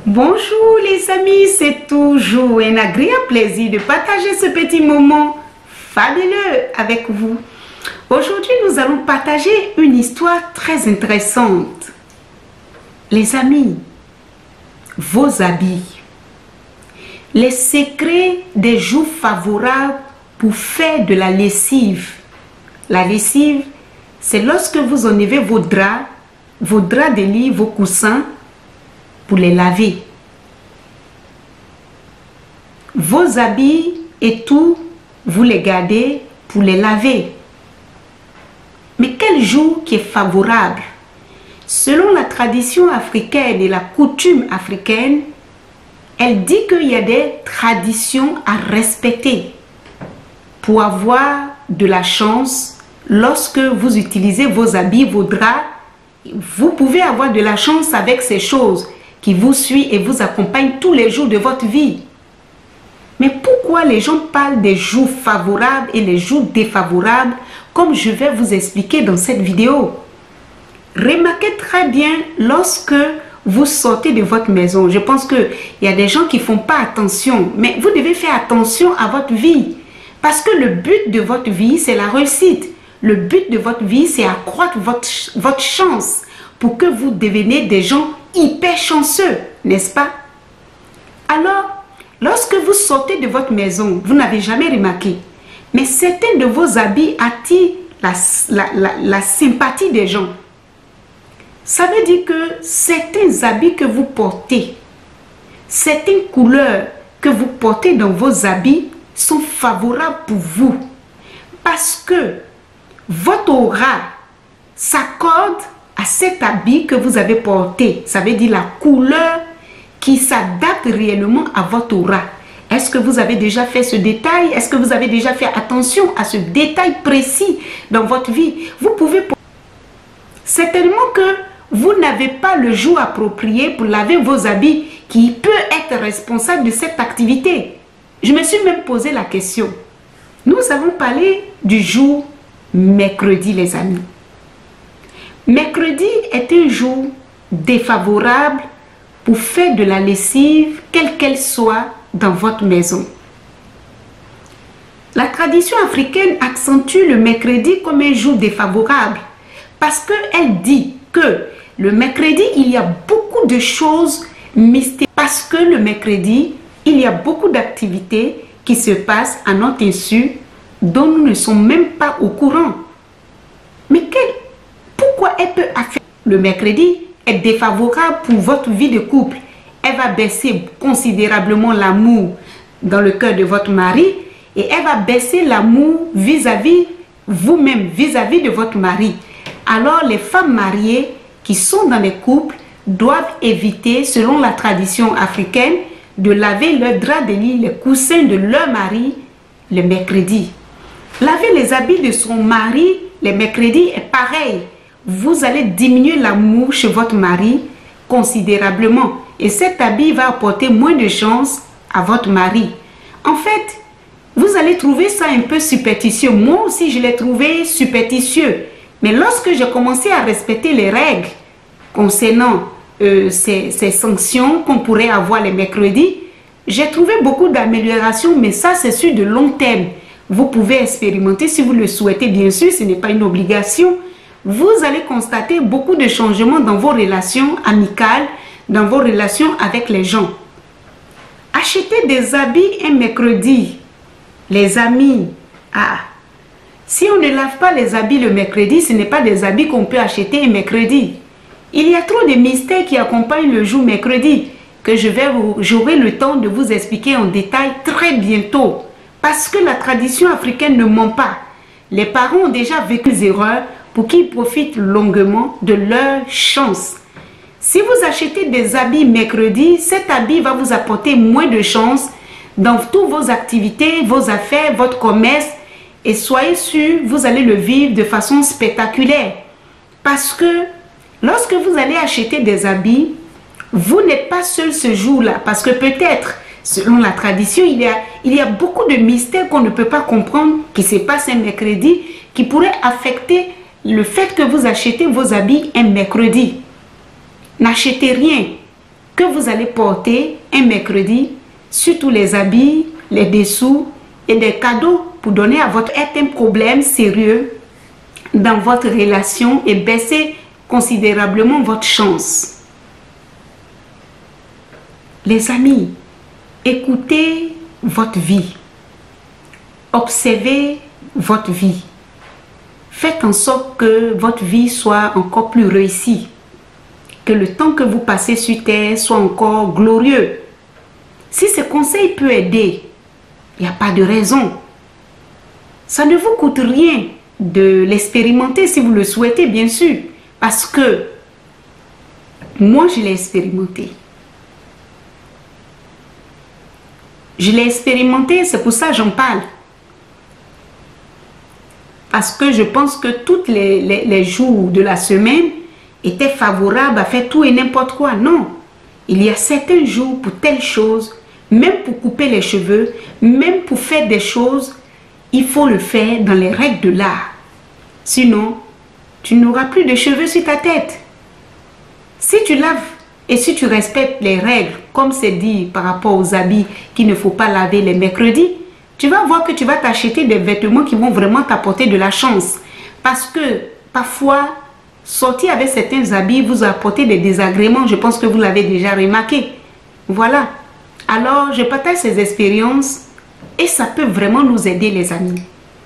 Bonjour les amis, c'est toujours un agréable plaisir de partager ce petit moment fabuleux avec vous. Aujourd'hui, nous allons partager une histoire très intéressante. Les amis, vos habits. Les secrets des jours favorables pour faire de la lessive. La lessive, c'est lorsque vous enlevez vos draps de lit, vos coussins, pour les laver. Vos habits et tout, vous les gardez pour les laver. Mais quel jour qui est favorable? Selon la tradition africaine et la coutume africaine, elle dit qu'il y a des traditions à respecter pour avoir de la chance. Lorsque vous utilisez vos habits, vos draps, vous pouvez avoir de la chance avec ces choses qui vous suivent et vous accompagnent tous les jours de votre vie. Mais pourquoi les gens parlent des jours favorables et les jours défavorables, comme je vais vous expliquer dans cette vidéo? Remarquez très bien lorsque vous sortez de votre maison. Je pense qu'il y a des gens qui ne font pas attention, mais vous devez faire attention à votre vie. Parce que le but de votre vie, c'est la réussite. Le but de votre vie, c'est accroître votre chance pour que vous deveniez des gens hyper chanceux, n'est-ce pas? Alors, lorsque vous sortez de votre maison, vous n'avez jamais remarqué, mais certains de vos habits attirent la sympathie des gens. Ça veut dire que certains habits que vous portez, certaines couleurs que vous portez dans vos habits sont favorables pour vous. Parce que votre aura s'accorde à cet habit que vous avez porté. Ça veut dire la couleur qui s'adapte réellement à votre aura. Est-ce que vous avez déjà fait ce détail? Est-ce que vous avez déjà fait attention à ce détail précis dans votre vie? Vous pouvez... Certainement que vous n'avez pas le jour approprié pour laver vos habits qui peut être responsable de cette activité. Je me suis même posé la question. Nous avons parlé du jour mercredi, les amis. Mercredi est un jour défavorable pour faire de la lessive, quelle qu'elle soit, dans votre maison. La tradition africaine accentue le mercredi comme un jour défavorable parce qu'elle dit que le mercredi, il y a beaucoup de choses mystérieuses. Parce que le mercredi, il y a beaucoup d'activités qui se passent à notre insu dont nous ne sommes même pas au courant. Mais pourquoi elle peut affecter? Le mercredi est défavorable pour votre vie de couple. Elle va baisser considérablement l'amour dans le cœur de votre mari et elle va baisser l'amour vis-à-vis vous-même, vis-à-vis de votre mari. Alors les femmes mariées qui sont dans les couples doivent éviter, selon la tradition africaine, de laver leurs draps de lit, les coussins de leur mari le mercredi. Laver les habits de son mari le mercredi est pareil. Vous allez diminuer l'amour chez votre mari considérablement. Et cet habit va apporter moins de chance à votre mari. En fait, vous allez trouver ça un peu superstitieux. Moi aussi, je l'ai trouvé superstitieux. Mais lorsque j'ai commencé à respecter les règles concernant ces sanctions qu'on pourrait avoir les mercredis, j'ai trouvé beaucoup d'améliorations. Mais ça, c'est sur de long terme. Vous pouvez expérimenter si vous le souhaitez, bien sûr, ce n'est pas une obligation. Vous allez constater beaucoup de changements dans vos relations amicales, dans vos relations avec les gens. Achetez des habits un mercredi, les amis. Si on ne lave pas les habits le mercredi, ce n'est pas des habits qu'on peut acheter un mercredi. Il y a trop de mystères qui accompagnent le jour mercredi que j'aurai le temps de vous expliquer en détail très bientôt. Parce que la tradition africaine ne ment pas. Les parents ont déjà vécu des erreurs pour qu'ils profitent longuement de leur chance. Si vous achetez des habits mercredi, cet habit va vous apporter moins de chance dans toutes vos activités, vos affaires, votre commerce. Et soyez sûr, vous allez le vivre de façon spectaculaire. Parce que lorsque vous allez acheter des habits, vous n'êtes pas seul ce jour-là. Parce que peut-être, selon la tradition, il y a beaucoup de mystères qu'on ne peut pas comprendre qui se passent un mercredi, qui pourraient affecter le fait que vous achetez vos habits un mercredi. N'achetez rien que vous allez porter un mercredi, surtout les habits, les dessous et des cadeaux pour donner à votre est un problème sérieux dans votre relation et baisser considérablement votre chance. Les amis, écoutez votre vie. Observez votre vie. Faites en sorte que votre vie soit encore plus réussie. Que le temps que vous passez sur terre soit encore glorieux. Si ce conseil peut aider, il n'y a pas de raison. Ça ne vous coûte rien de l'expérimenter si vous le souhaitez, bien sûr. Parce que moi, je l'ai expérimenté. Je l'ai expérimenté, c'est pour ça que j'en parle. Parce que je pense que tous les jours de la semaine étaient favorables à faire tout et n'importe quoi. Non, il y a certains jours pour telle chose, même pour couper les cheveux, même pour faire des choses, il faut le faire dans les règles de l'art. Sinon, tu n'auras plus de cheveux sur ta tête. Si tu laves et si tu respectes les règles, comme c'est dit par rapport aux habits qu'il ne faut pas laver les mercredis, tu vas voir que tu vas t'acheter des vêtements qui vont vraiment t'apporter de la chance. Parce que parfois, sortir avec certains habits vous apporter des désagréments. Je pense que vous l'avez déjà remarqué. Voilà. Alors, je partage ces expériences et ça peut vraiment nous aider, les amis.